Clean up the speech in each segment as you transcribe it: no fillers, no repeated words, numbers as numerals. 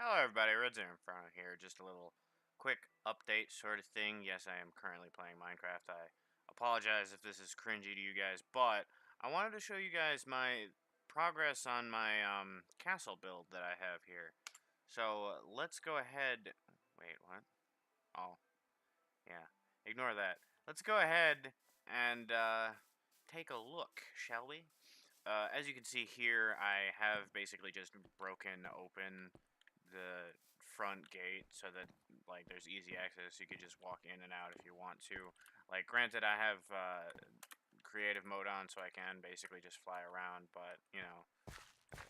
Hello everybody, Redzone Inferno here. Just a little quick update sort of thing. Yes, I am currently playing Minecraft. I apologize if this is cringy to you guys, but I wanted to show you guys my progress on my castle build that I have here. So let's go ahead. Wait, what? Oh, yeah. Ignore that. Let's go ahead and take a look, shall we? As you can see here, I have basically just broken open the front gate so that like there's easy access. You could just walk in and out if you want to. Like, granted, I have creative mode on, so I can basically just fly around, but you know,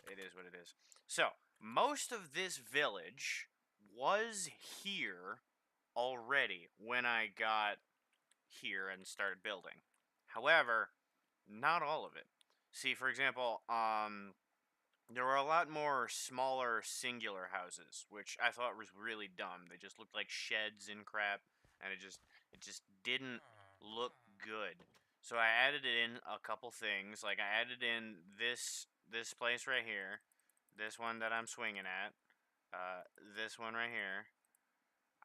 it is what it is. So most of this village was here already when I got here and started building. However, not all of it. See, for example, there were a lot more smaller singular houses, which I thought was really dumb. They just looked like sheds and crap, and it just didn't look good. So I added in a couple things. Like I added in this place right here, this one that I'm swinging at, this one right here.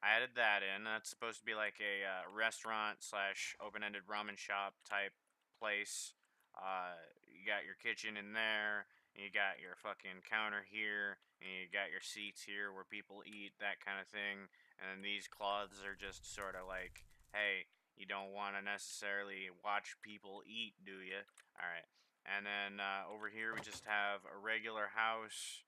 I added that in. That's supposed to be like a restaurant slash open-ended ramen shop type place. You got your kitchen in there. You got your fucking counter here, and you got your seats here where people eat, that kind of thing. And then these cloths are just sort of like, hey, you don't want to necessarily watch people eat, do you? All right. And then over here we just have a regular house.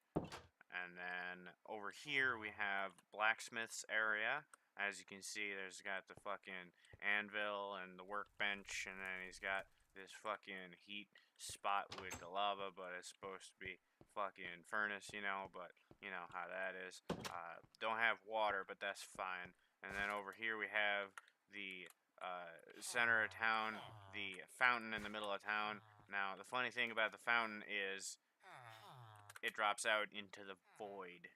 And then over here we have blacksmith's area. As you can see, there's got the fucking anvil and the workbench, and then he's got this fucking heat spot with the lava, but it's supposed to be fucking furnace, you know, but you know how that is. Don't have water, but that's fine. And then over here we have the center of town, the fountain in the middle of town. Now, the funny thing about the fountain is it drops out into the void.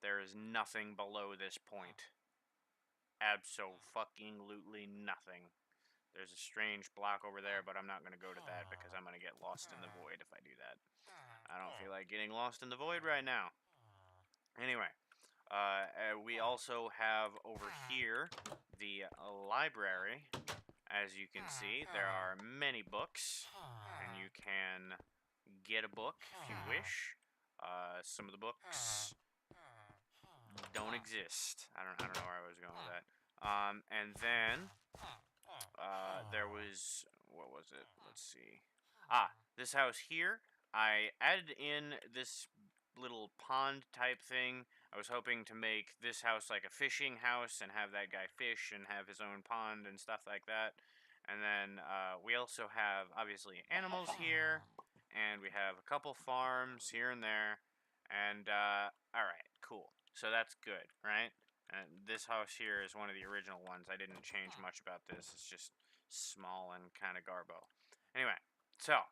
There is nothing below this point. Abso-fucking-lutely nothing. There's a strange block over there, but I'm not going to go to that because I'm going to get lost in the void if I do that. I don't feel like getting lost in the void right now. Anyway, we also have over here the library. As you can see, there are many books, and you can get a book if you wish. Some of the books don't exist. I don't know where I was going with that. And then there was, what was it? Let's see. This house here. I added in this little pond type thing. I was hoping to make this house like a fishing house and have that guy fish and have his own pond and stuff like that. And then we also have obviously animals here, and we have a couple farms here and there. And all right, cool. So that's good, right? And this house here is one of the original ones. I didn't change much about this. It's just small and kind of garbo. Anyway, so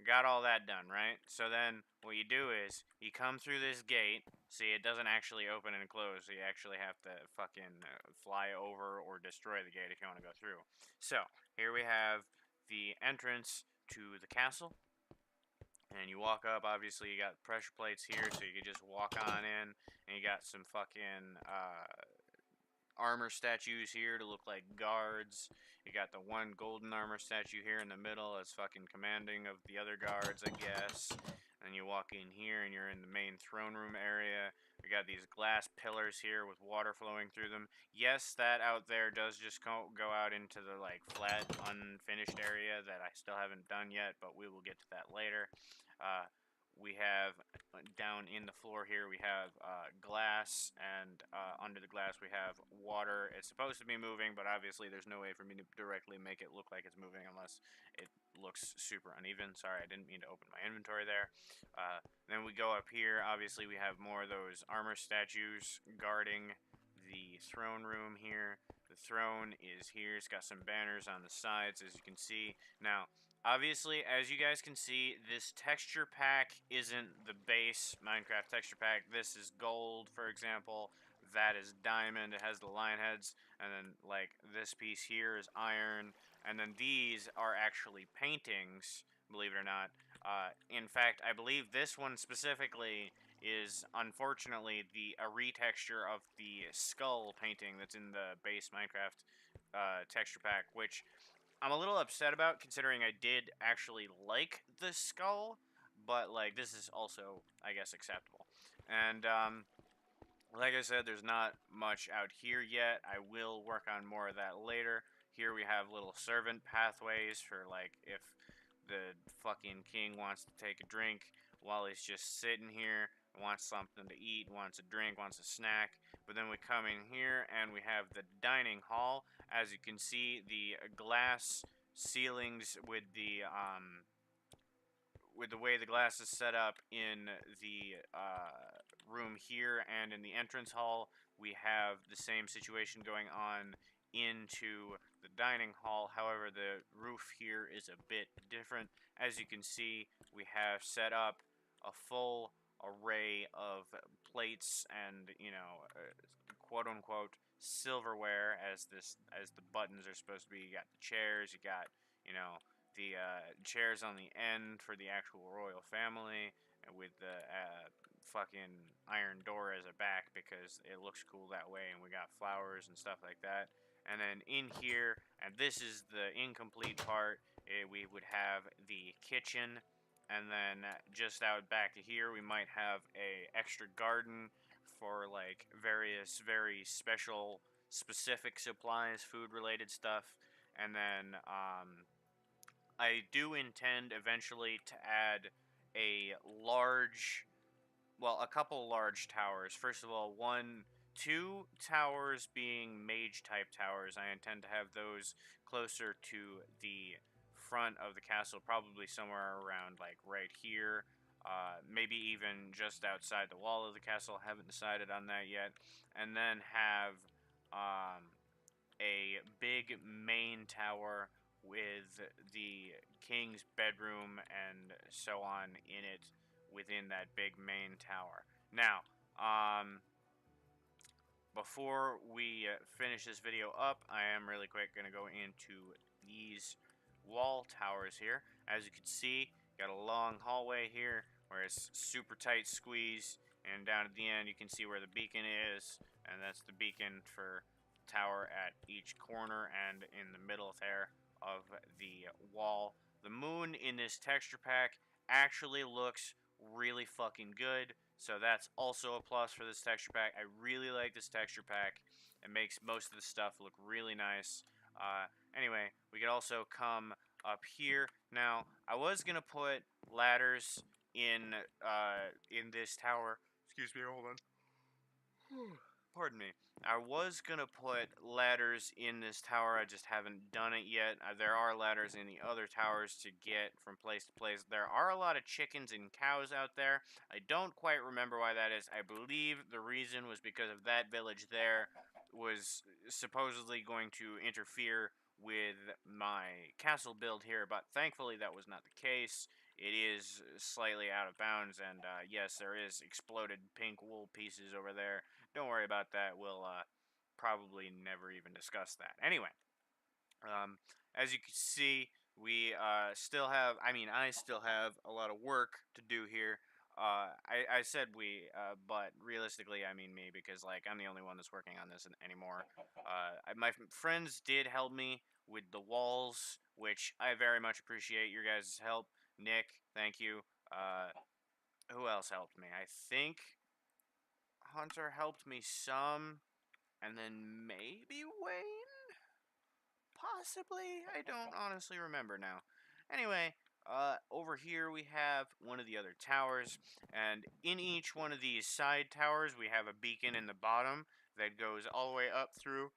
got all that done, right? So then what you do is you come through this gate. See, it doesn't actually open and close. So you actually have to fucking fly over or destroy the gate if you want to go through. So here we have the entrance to the castle. And you walk up, obviously you got pressure plates here, so you can just walk on in. And you got some fucking armor statues here to look like guards. You got the one golden armor statue here in the middle as fucking commanding of the other guards, I guess. And you walk in here and you're in the main throne room area. We got these glass pillars here with water flowing through them. Yes, that out there does just go out into the like flat, unfinished area that I still haven't done yet, but we will get to that later. We have down in the floor here, we have glass, and under the glass we have water. It's supposed to be moving, but obviously there's no way for me to directly make it look like it's moving unless it looks super uneven. Sorry, I didn't mean to open my inventory there. Then we go up here. Obviously we have more of those armor statues guarding the throne room here. The throne is here. It's got some banners on the sides, as you can see. Now, obviously, as you guys can see, this texture pack isn't the base Minecraft texture pack. This is gold, for example. That is diamond. It has the lion heads. And then, like, this piece here is iron. And then these are actually paintings, believe it or not, In fact, I believe this one specifically is unfortunately a retexture of the skull painting that's in the base Minecraft texture pack, which I'm a little upset about considering I did actually like the skull, but like this is also, I guess, acceptable. And like I said, there's not much out here yet. I will work on more of that later. Here we have little servant pathways for like if the fucking king wants to take a drink while he's just sitting here, wants something to eat, wants a drink, wants a snack. But then we come in here and we have the dining hall. As you can see, the glass ceilings with the way the glass is set up in the room here and in the entrance hall, we have the same situation going on into the dining hall. However, the roof here is a bit different. As you can see, we have set up a full array of plates and, you know, quote unquote silverware as the buttons are supposed to be. You got the chairs, you got, you know, the chairs on the end for the actual royal family, and with the fucking iron door as a back because it looks cool that way, and we got flowers and stuff like that. And then in here, and this is the incomplete part, we would have the kitchen, and then just out back of here we might have a extra garden for like various very special specific supplies, food related stuff. And then I do intend eventually to add a large, well, a couple large towers. First of all, two towers being mage type towers. I intend to have those closer to the front of the castle, probably somewhere around like right here. Maybe even just outside the wall of the castle. Haven't decided on that yet. And then have um, a big main tower with the king's bedroom and so on in it within that big main tower. Now, before we finish this video up, I am really quick going to go into these wall towers here. As you can see, got a long hallway here where it's super tight squeeze, and down at the end you can see where the beacon is, and that's the beacon for the tower at each corner and in the middle there of the wall. The moon in this texture pack actually looks really fucking good, so that's also a plus for this texture pack. I really like this texture pack. It makes most of the stuff look really nice. Anyway, we could also come up here. Now, I was gonna put ladders in this tower. Excuse me, hold on. Pardon me. I was gonna put ladders in this tower, I just haven't done it yet. There are ladders in the other towers to get from place to place. There are a lot of chickens and cows out there. I don't quite remember why that is. I believe the reason was because of that village there was supposedly going to interfere with my castle build here, but thankfully that was not the case. It is slightly out of bounds, and yes, there is exploded pink wool pieces over there. Don't worry about that. We'll probably never even discuss that. Anyway, as you can see, we still have, I still have a lot of work to do here. I said we, but realistically, I mean me, because, like, I'm the only one that's working on this anymore. My friends did help me with the walls, which I very much appreciate your guys' help. Nick, thank you. Who else helped me? I think Hunter helped me some, and then maybe Wayne? Possibly? I don't honestly remember now. Anyway, over here we have one of the other towers, and in each one of these side towers we have a beacon in the bottom that goes all the way up through.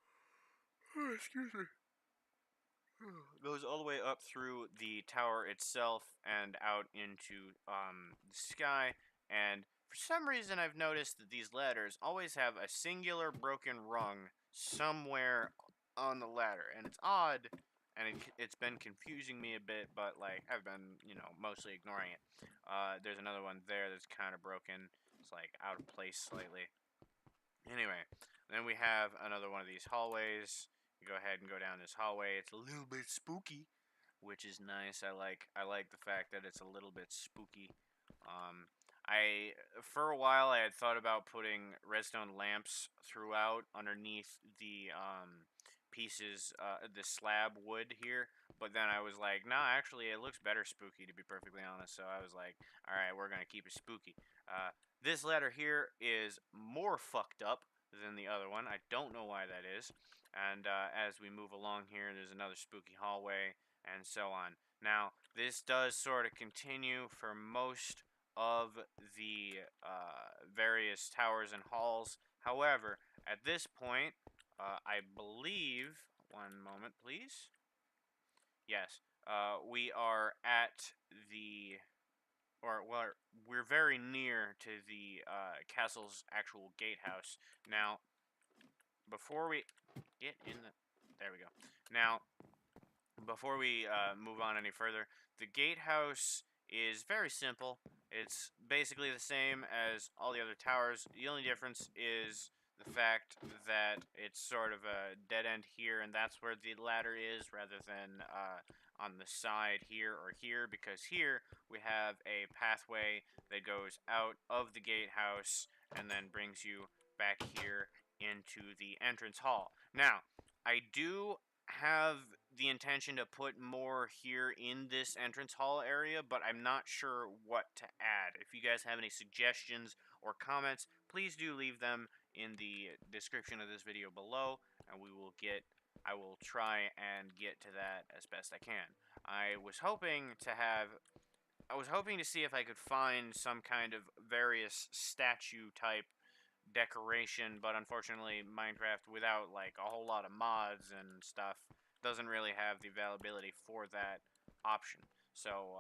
Excuse me. Goes all the way up through the tower itself and out into the sky. And for some reason, I've noticed that these ladders always have a singular broken rung somewhere on the ladder, and it's odd, and it's been confusing me a bit. But like I've been, mostly ignoring it. There's another one there that's kind of broken. It's like out of place slightly. Anyway, then we have another one of these hallways. You go ahead and go down this hallway. It's a little bit spooky. which is nice. I like the fact that it's a little bit spooky. I for a while I had thought about putting redstone lamps throughout underneath the pieces, the slab wood here, but then I was like, nah, actually it looks better spooky, to be perfectly honest. So I was like, all right, we're gonna keep it spooky. This ladder here is more fucked up than the other one. I don't know why that is. And as we move along here, there's another spooky hallway, and so on. Now, this does sort of continue for most of the various towers and halls. However, at this point, I believe, one moment please. Yes, we are at the, or well, we're very near to the castle's actual gatehouse. Now, before we get in the, there we go. Now, before we move on any further, the gatehouse is very simple. It's basically the same as all the other towers. The only difference is the fact that it's sort of a dead end here, and that's where the ladder is, rather than on the side here or here, because here we have a pathway that goes out of the gatehouse and then brings you back here into the entrance hall. Now, I do have the intention to put more here in this entrance hall area, but I'm not sure what to add. If you guys have any suggestions or comments, please do leave them in the description of this video below, and I will try and get to that as best I can. I was hoping to see if I could find some kind of various statue type decoration, but unfortunately Minecraft, without like a whole lot of mods and stuff, doesn't really have the availability for that option. So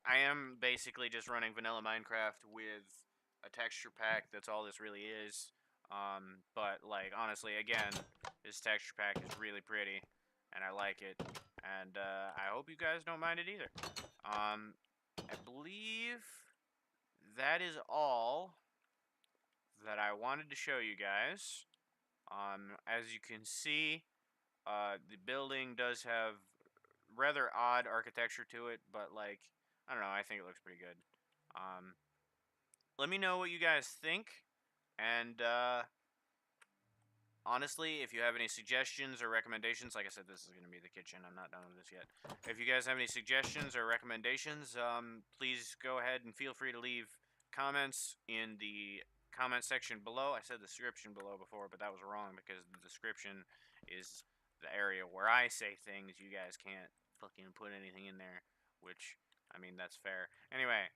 I am basically just running vanilla Minecraft with a texture pack. That's all this really is. But like honestly, again, this texture pack is really pretty, and I like it, and I hope you guys don't mind it either. I believe that is all that I wanted to show you guys. As you can see, the building does have rather odd architecture to it, but like, I don't know, I think it looks pretty good. Let me know what you guys think, and honestly, if you have any suggestions or recommendations, like I said, this is going to be the kitchen, I'm not done with this yet. If you guys have any suggestions or recommendations, please go ahead and feel free to leave comments in the comment section below. I said the description below before, but that was wrong, because the description is the area where I say things. You guys can't fucking put anything in there, which, I mean, that's fair. Anyway,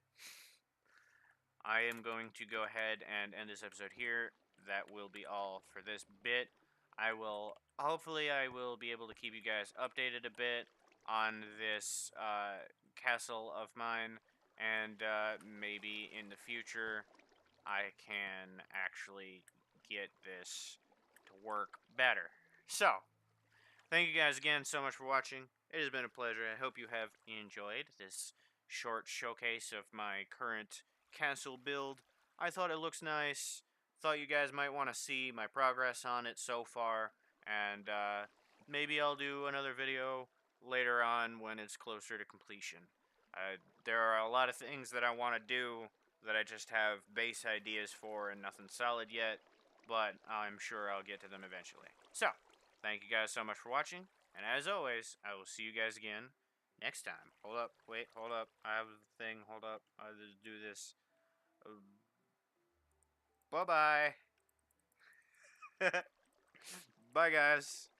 I am going to go ahead and end this episode here. That will be all for this bit. Hopefully I will be able to keep you guys updated a bit on this castle of mine, and maybe in the future I can actually get this to work better. So, thank you guys again so much for watching. It has been a pleasure. I hope you have enjoyed this short showcase of my current castle build. I thought it looks nice. Thought you guys might want to see my progress on it so far. And maybe I'll do another video later on when it's closer to completion. There are a lot of things that I want to do that I just have base ideas for and nothing solid yet. But I'm sure I'll get to them eventually. So, thank you guys so much for watching, and as always, I will see you guys again next time. Hold up, wait, hold up. I have a thing, hold up. I'll just do this. Bye-bye. Bye, guys.